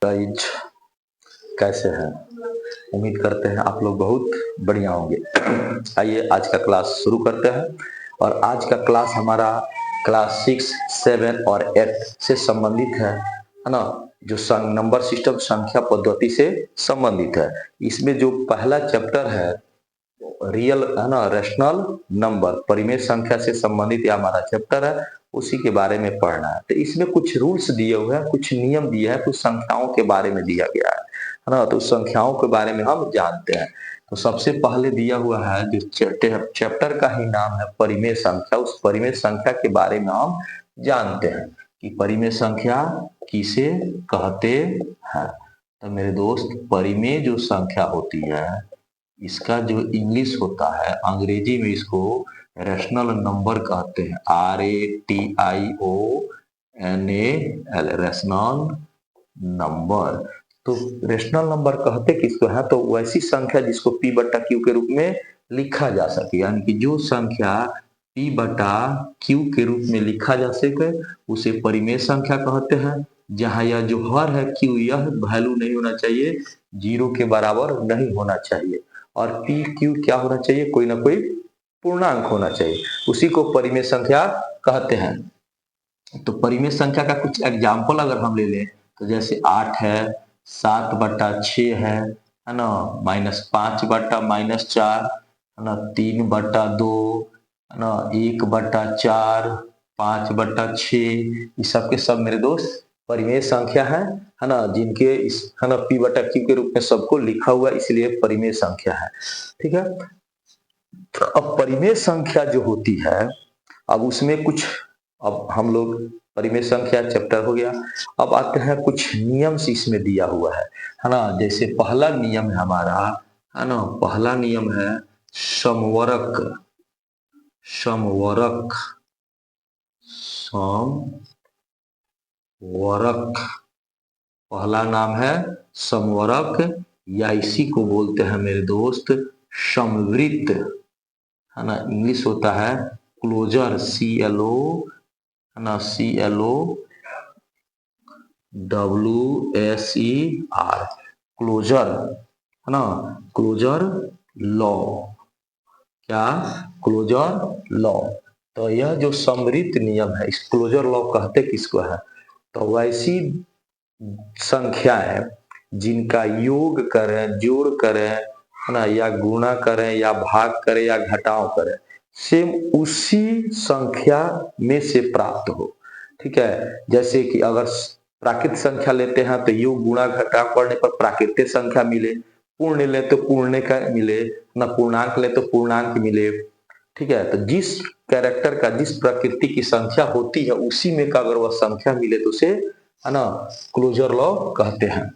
Guys, कैसे हैं? उम्मीद करते हैं आप लोग बहुत बढ़िया होंगे। आइए आज का क्लास शुरू करते हैं। और आज का क्लास हमारा क्लास 6, 7 और 8 से संबंधित है ना। जो नंबर सिस्टम संख्या पद्धति से संबंधित है। इसमें जो पहला चैप्टर है रियल है ना, रेशनल नंबर, परिमेय संख्या से संबंधित यह हमारा चैप्टर है, उसी के बारे में पढ़ना है। तो इसमें कुछ रूल्स दिए हुए हैं, कुछ नियम दिए हैं, कुछ संख्याओं के बारे में दिया गया है ना। तो संख्याओं के बारे में हम जानते हैं। तो सबसे पहले दिया हुआ है, जो चैप्टर का ही नाम है परिमेय संख्या, उस परिमेय संख्या के बारे में हम जानते हैं कि परिमेय संख्या किसे कहते हैं। तो मेरे दोस्त, परिमेय जो संख्या होती है, इसका जो इंग्लिश होता है, अंग्रेजी में इसको रेशनल नंबर कहते हैं। RATIONAL, rational number. तो रेशनल नंबर कहते किसको है? तो वैसी संख्या जिसको P/Q के रूप में लिखा जा सके, यानी कि जो संख्या P/Q के रूप में लिखा जा सके उसे परिमेय संख्या कहते हैं। जहां यह जो हर है Q, यह वैल्यू नहीं होना चाहिए, 0 के बराबर नहीं होना चाहिए। और PQ क्या होना चाहिए? कोई ना कोई पूर्णांक होना चाहिए, उसी को परिमेय संख्या कहते हैं। तो परिमेय संख्या का कुछ एग्जाम्पल अगर हम ले लें, तो जैसे 8 है, 7/6 है ना, -5/-4 है ना, 3/2 है ना, 1/4, 5/6, ये सब के सब मेरे दोस्त परिमेय संख्या है ना, जिनके इस है ना P/Q के रूप में सबको लिखा हुआ, इसलिए परिमेय संख्या है। ठीक है। तो अब परिमेय संख्या जो होती है, अब उसमें कुछ, अब हम लोग परिमेय संख्या चैप्टर हो गया। अब आते हैं कुछ नियम से इसमें दिया हुआ है ना। जैसे पहला नियम है हमारा, है ना, पहला नियम है समवर्क। समवर्क, समवर्क पहला नाम है समवर्क, या इसी को बोलते हैं मेरे दोस्त समवृत्त, है ना। इंग्लिश होता है क्लोजर, CLO है ना, CLOWSER, क्लोजर है ना, क्लोजर लॉ। क्या? Closure law. तो यह जो समवृत्त नियम है, इस क्लोजर लॉ कहते किसको है? तो वैसी संख्याएं जिनका योग करें, जोड़ करें है ना, या गुणा करें, या भाग करें, या घटाव करें, सेम उसी संख्या में से प्राप्त हो। ठीक है। जैसे कि अगर प्राकृत संख्या लेते हैं तो योग गुणा घटाव करने पर प्राकृतिक संख्या मिले, पूर्ण ले तो पूर्ण का मिले ना, पूर्णांक ले तो पूर्णांक मिले। ठीक है। तो जिस कैरेक्टर का, जिस प्रकृति की संख्या होती है, उसी में का अगर वह संख्या मिले तो उसे है ना क्लोजर लॉ कहते हैं।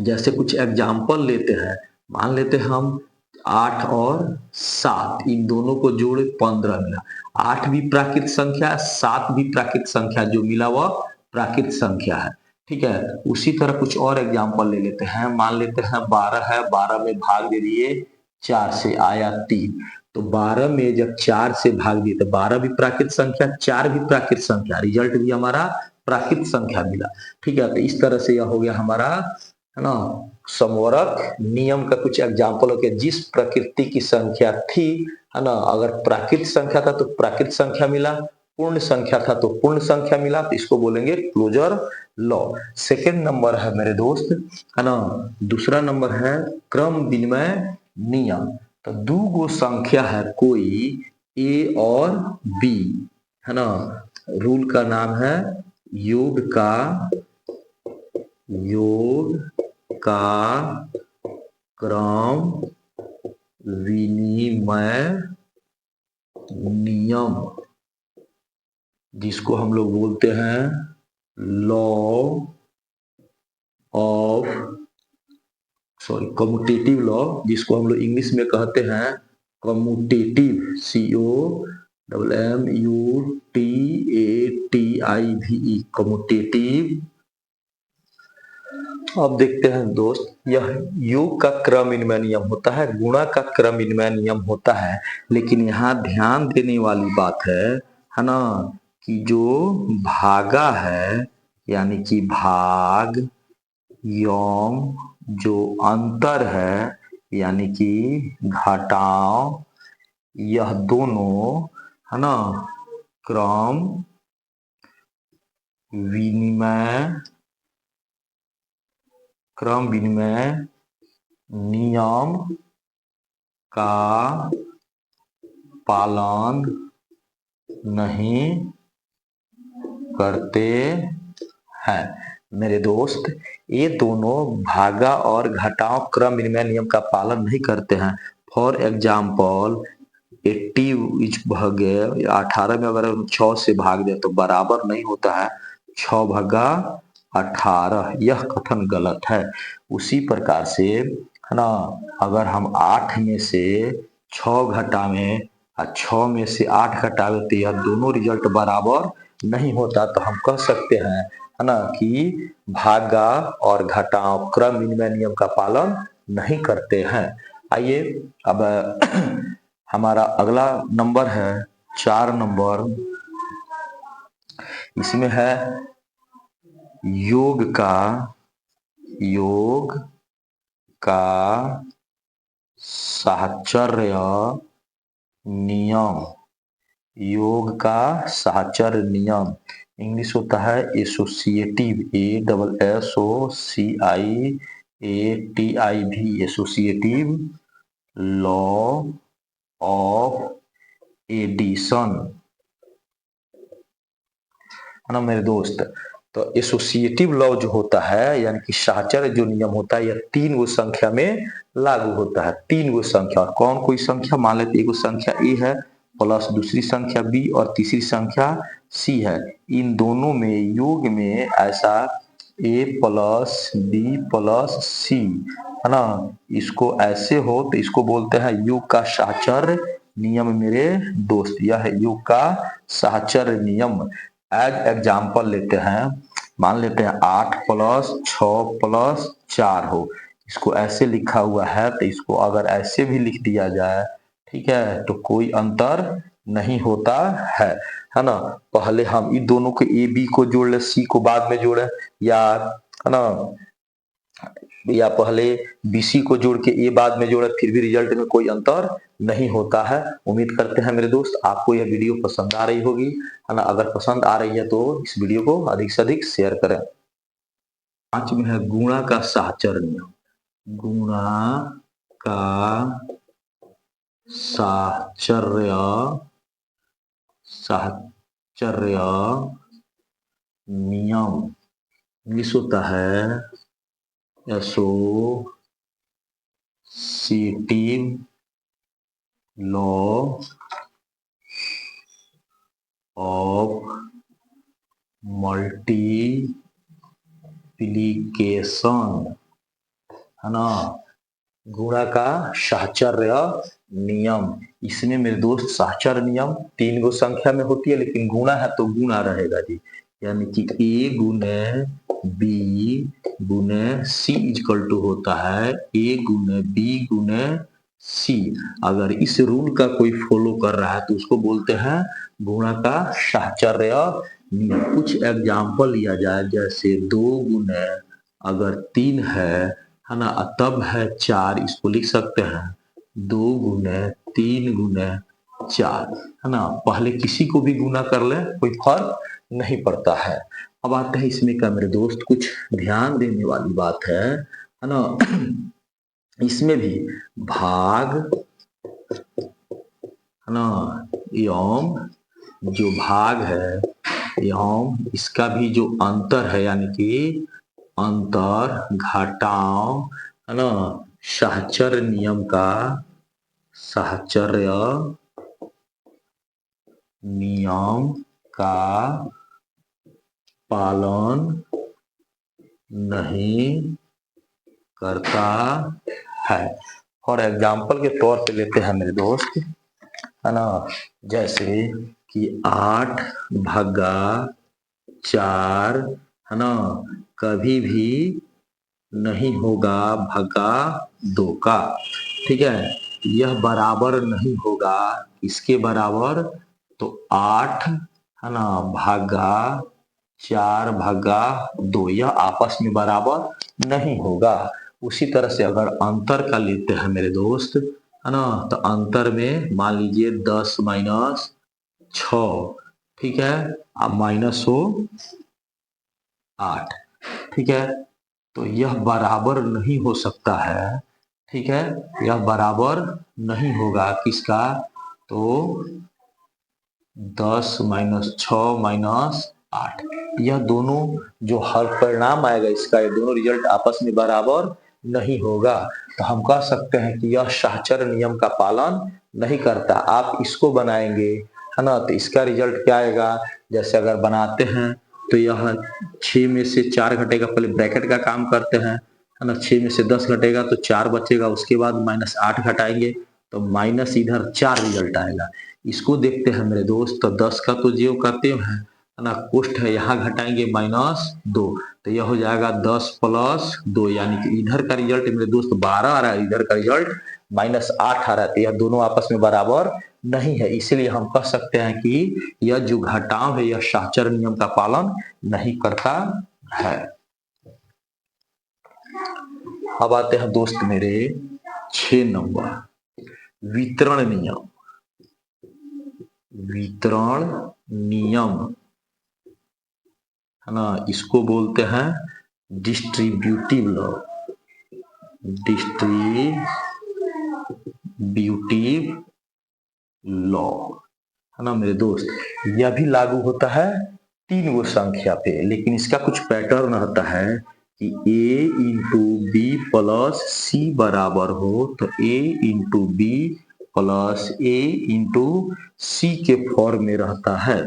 जैसे कुछ एग्जाम्पल लेते हैं, मान लेते हैं हम 8 और 7, इन दोनों को जोड़े 15 मिला। 8 भी प्राकृत संख्या, 7 भी प्राकृत संख्या, जो मिला वह प्राकृत संख्या है। ठीक है। उसी तरह कुछ और एग्जाम्पल ले लेते हैं, मान लेते हैं 12 है, 12 में भाग दे दिए 4 से, आया 3। तो 12 में जब 4 से भाग दिए तो 12 भी प्राकृत संख्या, 4 भी प्राकृत संख्या, रिजल्ट भी हमारा प्राकृत संख्या मिला। ठीक है। तो इस तरह से यह हो गया हमारा, है ना, समवर्क नियम का कुछ एग्जाम्पल हो गया। जिस प्रकृति की संख्या थी, है ना, अगर प्राकृत संख्या था तो प्राकृत संख्या मिला, पूर्ण संख्या था तो पूर्ण संख्या मिला, तो इसको बोलेंगे क्लोजर लॉ। सेकेंड नंबर है मेरे दोस्त, है ना, दूसरा नंबर है क्रम विनिमय नियम। तो दो गो संख्या है कोई, A और B, है ना, रूल का नाम है योग का क्रम विनिमय नियम, जिसको हम लोग बोलते हैं कम्यूटेटिव लॉ, जिसको हम लोग इंग्लिश में कहते हैं कम्यूटेटिव, COMMUTATIVE, कम्यूटेटिव। अब देखते हैं दोस्त, यह योग का क्रम विनिमय नियम होता है, गुणा का क्रम विनिमय नियम होता है। लेकिन यहाँ ध्यान देने वाली बात है ना, कि जो भागा है, यानी कि भाग यौम जो अंतर है यानी कि घटाव, यह दोनों है ना क्रम विनिमय नियम का पालन नहीं करते हैं। मेरे दोस्त, ये दोनों भागा और घटाव क्रम विनिमय नियम का पालन नहीं करते हैं। फॉर एग्जाम्पल 80 इज भागे 18 में अगर हम 6 से भाग दें तो बराबर नहीं होता है 6 भागा 18, यह कथन गलत है। उसी प्रकार से है ना, अगर हम 8 में से 6 घटावें और 6 में से 8 घटावें तो यह दोनों रिजल्ट बराबर नहीं होता, तो हम कह सकते हैं है ना कि भागा और घटाव क्रम विनिमय नियम का पालन नहीं करते हैं। आइए अब हमारा अगला नंबर है 4 नंबर। इसमें है योग का साहचर्य नियम। योग का साहचर्य नियम इंग्लिश होता है associative, ASSOCIATIV, associative law of addition, है ना मेरे दोस्त। तो एसोसिएटिव लॉ जो होता है यानी कि साहचर्य जो नियम होता है, यह 3 गो संख्या में लागू होता है। 3 गो संख्या, और कौन कोई संख्या, मान लेते एक संख्या ए है प्लस दूसरी संख्या बी और तीसरी संख्या सी है। इन दोनों में योग में ऐसा ए प्लस बी प्लस सी, है ना, इसको ऐसे हो तो इसको बोलते हैं योग का साहचर्य नियम मेरे दोस्त। यह है योग का साहचर्य नियम। एज एग्जाम्पल लेते हैं, मान लेते हैं 8 प्लस 6 प्लस 4 हो, इसको ऐसे लिखा हुआ है तो इसको अगर ऐसे भी लिख दिया जाए, ठीक है, तो कोई अंतर नहीं होता है ना। पहले हम इन दोनों को ए बी को जोड़ ले, सी को बाद में जोड़े, या है ना, या पहले बीसी को जोड़ के ए बाद में जोड़े, फिर भी रिजल्ट में कोई अंतर नहीं होता है। उम्मीद करते हैं मेरे दोस्त आपको यह वीडियो पसंद आ रही होगी, है ना। अगर पसंद आ रही है तो इस वीडियो को अधिक से अधिक शेयर करें। 5 में है गुणा का साहचर्य नियम। गुणा का साहचर्य नियम इंग्लिश होता है एसोसिएटिव लॉ ऑफ मल्टीप्लिकेशन, है ना। गुणा का साहचर्य नियम, इसमें मेरे दोस्त साहचर्य नियम 3 गो संख्या में होती है, लेकिन गुणा है तो गुणा रहेगा जी, यानी कि ए गुने बी गुने सी इजकल टू होता है ए गुने बी गुने सी। अगर इस रूल का कोई फॉलो कर रहा है तो उसको बोलते हैं गुणा का साहचर्य नियम। कुछ एग्जाम्पल लिया जाए, जैसे 2 गुने अगर 3 है ना, तब है 4, इसको लिख सकते हैं 2 गुने 3 गुने 4, है ना। पहले किसी को भी गुना कर ले कोई फर्क नहीं पड़ता है। अब आते हैं इसमें का मेरे दोस्त कुछ ध्यान देने वाली बात है ना। इसमें भी भाग, है ना, एवं जो भाग है एवं इसका भी जो अंतर है यानी कि अंतर घटाव, है ना, साहचर्य नियम का साहचर्य नियम का पालन नहीं करता है। फॉर एग्जाम्पल के तौर पे लेते हैं मेरे दोस्त, है ना, जैसे कि 8 भागा 4, है ना, कभी भी नहीं होगा भागा 2 का, ठीक है। यह बराबर नहीं होगा इसके बराबर, तो 8, है ना, भागा 4 भागा 2, यह आपस में बराबर नहीं होगा। उसी तरह से अगर अंतर का लेते हैं मेरे दोस्त, है ना, तो अंतर में मान लीजिए 10 माइनस 6, ठीक है, अब माइनस हो 8, ठीक है, तो यह बराबर नहीं हो सकता है, ठीक है, यह बराबर नहीं होगा किसका, तो 10 माइनस 6 माइनस 8, यह दोनों जो हल परिणाम आएगा इसका, ये दोनों रिजल्ट आपस में बराबर नहीं होगा। तो हम कह सकते हैं कि यह सहचर नियम का पालन नहीं करता। आप इसको बनाएंगे, है ना, तो इसका रिजल्ट क्या आएगा, जैसे अगर बनाते हैं तो यह 6 में से 4 घटेगा, पहले ब्रैकेट का काम करते हैं, है ना, 6 में से 10 घटेगा तो 4 बचेगा, उसके बाद माइनस 8 घटाएंगे तो माइनस इधर 4 रिजल्ट आएगा। इसको देखते हैं मेरे दोस्त, तो 10 का तो जो करते हैं, है ना, कोष्ठ है, यहाँ घटाएंगे -2, तो यह हो जाएगा 10 प्लस 2, यानी कि इधर का रिजल्ट मेरे दोस्त 12 आ रहा है, इधर का रिजल्ट -8 आ रहा है, तो यह दोनों आपस में बराबर नहीं है। इसीलिए हम कह सकते हैं कि यह जो घटाव है यह सहचर नियम का पालन नहीं करता है। अब आते हैं दोस्त मेरे 6 नंबर, वितरण नियम। वितरण नियम, है ना, इसको बोलते हैं डिस्ट्रीब्यूटिव लॉ। डिस्ट्रीब्यूटिव लॉ, है ना मेरे दोस्त, यह भी लागू होता है 3 गो संख्या पे, लेकिन इसका कुछ पैटर्न रहता है कि a into B plus C बराबर हो तो a into B plus A into C के फॉर्म में रहता है,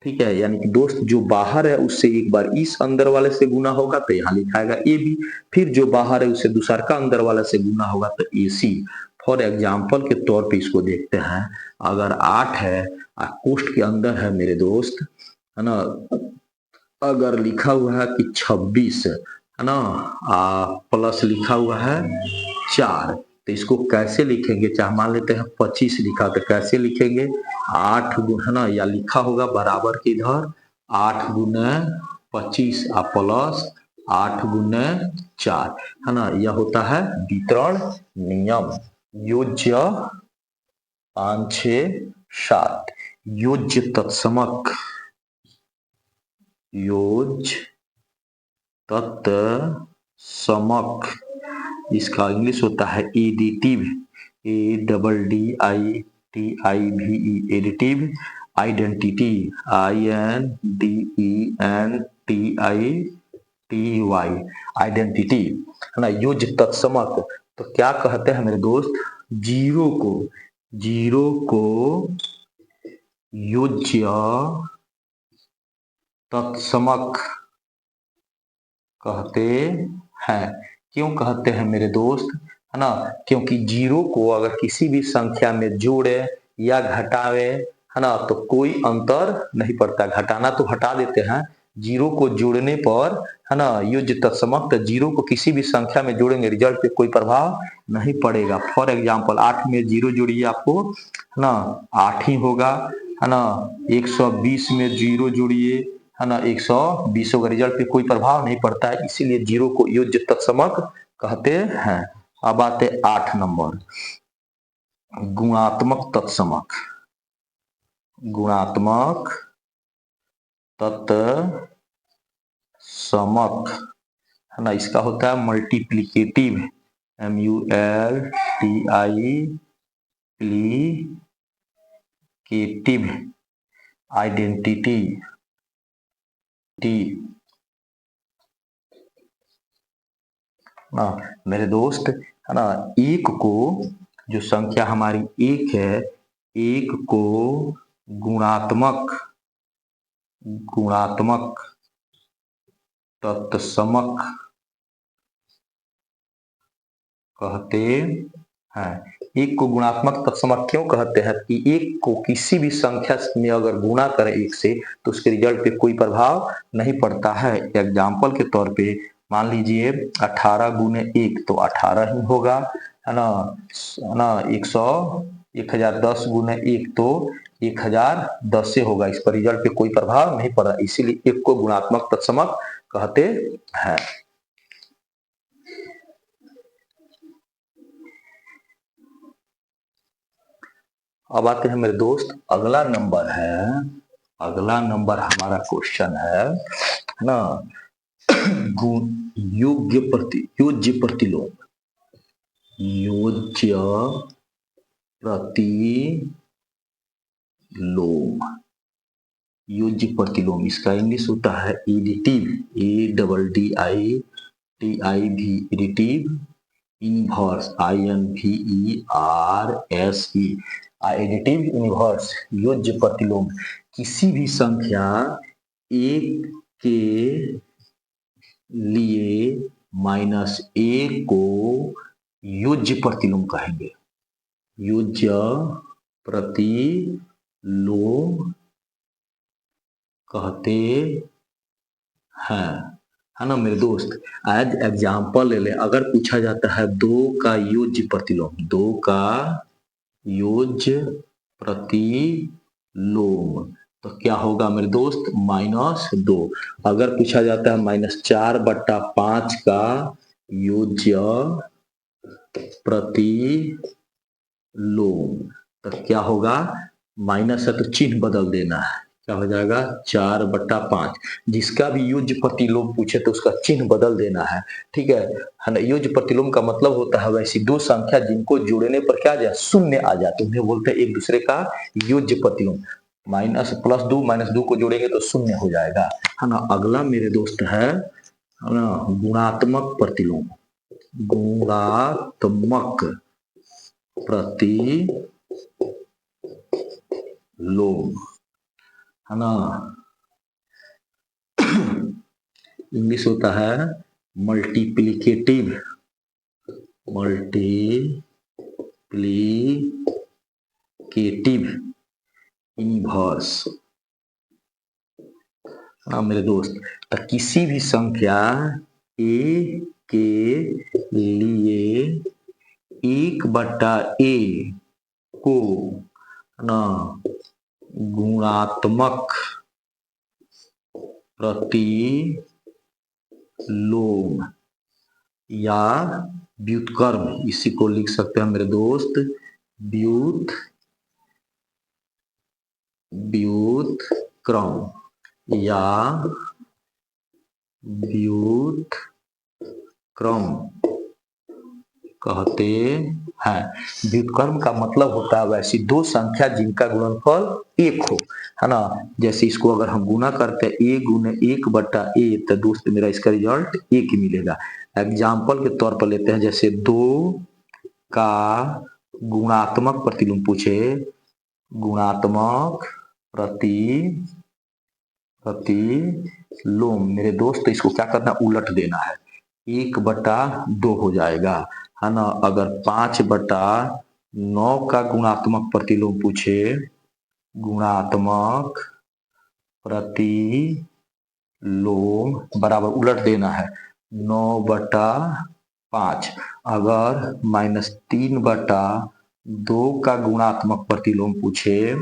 ठीक है, यानी कि दोस्त जो बाहर है उससे एक बार इस अंदर वाले से गुना होगा तो यहाँ लिखाएगा ए बी, फिर जो बाहर है उससे दूसरा का अंदर वाले से गुना होगा तो ए सी। फॉर एग्जाम्पल के तौर पे इसको देखते हैं, अगर 8 है कोष्ठ के अंदर है मेरे दोस्त, है ना, अगर लिखा हुआ है कि 26, है ना, प्लस लिखा हुआ है 4, तो इसको कैसे लिखेंगे, चाहे मान लेते हैं 25 लिखा तो कैसे लिखेंगे, 8 गुना, है ना, या लिखा होगा बराबर के इधर 8 गुने 25 प्लस 8 गुने 4, है ना, यह होता है वितरण नियम। योज्य 5 6 7, योज्य तत्समक, योज्य तत्समक, इसका इंग्लिश होता है additive, ADDITIVE, additive identity, INDENTITY, identity, है ना, योज्य तत्समक। तो क्या कहते हैं मेरे दोस्त, जीरो को योज्य तत्समक कहते हैं। क्यों कहते हैं मेरे दोस्त, है ना, क्योंकि जीरो को अगर किसी भी संख्या में जोड़े या घटावे, है ना, तो कोई अंतर नहीं पड़ता, घटाना तो हटा देते हैं, जीरो को जोड़ने पर, है ना, योज्य तत्समक, तो जीरो को किसी भी संख्या में जोड़ेंगे रिजल्ट पे कोई प्रभाव नहीं पड़ेगा। फॉर एग्जाम्पल 8 में 0 जोड़िए आपको, है ना, 8 ही होगा, है ना, 120 में 0 जोड़िए, है ना, 120 का रिजल्ट पे कोई प्रभाव नहीं पड़ता है, इसीलिए जीरो को योज्य तत्समक कहते हैं। अब आते 8 नंबर, गुणात्मक तत्समक। गुणात्मक तत्समक, है ना, इसका होता है मल्टीप्लिकेटिव, MULTIPLICATIV आइडेंटिटी, ना मेरे दोस्त, है ना, एक को, जो संख्या हमारी एक है, एक को गुणात्मक तत्समक कहते हैं। एक को गुणात्मक तत्समक क्यों कहते हैं कि एक को किसी भी संख्या में अगर गुणा करें एक से तो उसके रिजल्ट पे कोई प्रभाव नहीं पड़ता है। एग्जाम्पल के तौर पे मान लीजिए 18 गुने 1 तो 18 ही होगा, है ना, 120 1010 गुने 1 तो 1010 से होगा। इस पर रिजल्ट पे कोई प्रभाव नहीं पड़ रहा, इसीलिए 1 को गुणात्मक तत्समक कहते हैं। अब आते हैं मेरे दोस्त, अगला नंबर हमारा क्वेश्चन है ना, योज्य प्रतिलोम, योज्य प्रतिलोम, योज्य प्रतिलोम। इसका इंग्लिश होता है additive, ADDITIV, additive, inverse, INVERSE, additive inverse, योज्य प्रतिलोम। किसी भी संख्या 1 के लिए -1 को योज्य प्रतिलोम कहेंगे, योज्य प्रतिलोम कहते हैं, है ना मेरे दोस्त। एज एग्जाम्पल ले ले, अगर पूछा जाता है 2 का योज्य प्रतिलोम, 2 का योज्य प्रतिलोम, तो क्या होगा मेरे दोस्त, -2। अगर पूछा जाता है -4/5 का योज्य प्रतिलोम, तो क्या होगा, माइनस है तो चिन्ह बदल देना है, क्या हो जाएगा 4/5। जिसका भी योज्य प्रतिलोम पूछे तो उसका चिन्ह बदल देना है, ठीक है ना। योज्य प्रतिलोम का मतलब होता है वैसी दो संख्या जिनको जोड़ने पर क्या आ जाए, शून्य आ जाए, तो उन्हें बोलते हैं एक दूसरे का योज्य प्रतिलोम। +2 -2 को जोड़ेंगे तो शून्य हो जाएगा, है ना। अगला मेरे दोस्त है ना, गुणात्मक प्रतिलोम, गुणात्मक प्रतिलोम, है ना। इंग्लिश होता है मल्टीप्लिकेटिव इनवर्स। हाँ मेरे दोस्त, तो किसी भी संख्या a के लिए 1/a को ना गुणात्मक प्रतिलोम या व्युत्क्रम, इसी को लिख सकते हैं मेरे दोस्त व्युत्क्रम या व्युत्क्रम कहते हैं। व्युत्क्रम का मतलब होता है वैसी दो संख्या जिनका गुणनफल 1 हो, है ना। जैसे इसको अगर हम गुना करते हैं a गुने 1/a, तो दोस्त मेरा इसका रिजल्ट 1 ही मिलेगा। एग्जाम्पल के तौर पर लेते हैं, जैसे 2 का गुणात्मक प्रतिलोम पूछे, गुणात्मक प्रतिलोम मेरे दोस्त, इसको क्या करना, उलट देना है, 1/2 हो जाएगा, है ना। अगर 5/9 का गुणात्मक प्रतिलोम पूछे, गुणात्मक प्रतिलोम बराबर उलट देना है 9/5। अगर -3/2 का गुणात्मक प्रतिलोम पूछे,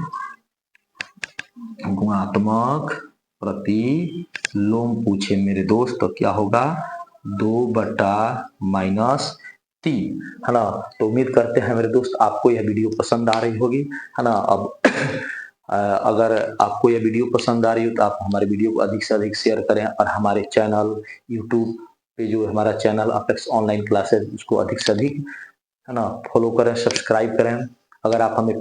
मेरे दोस्त, तो क्या होगा, 2/-3, है ना। तो उम्मीद करते हैं मेरे दोस्त आपको यह वीडियो पसंद आ रही होगी, है ना। अब अगर आपको यह वीडियो पसंद आ रही हो तो आप हमारे वीडियो को अधिक से अधिक शेयर करें, और हमारे चैनल यूट्यूब पे जो हमारा चैनल अपेक्स ऑनलाइन क्लासेस, उसको अधिक से अधिक, है ना, फॉलो करें, सब्सक्राइब करें। अगर आप हमें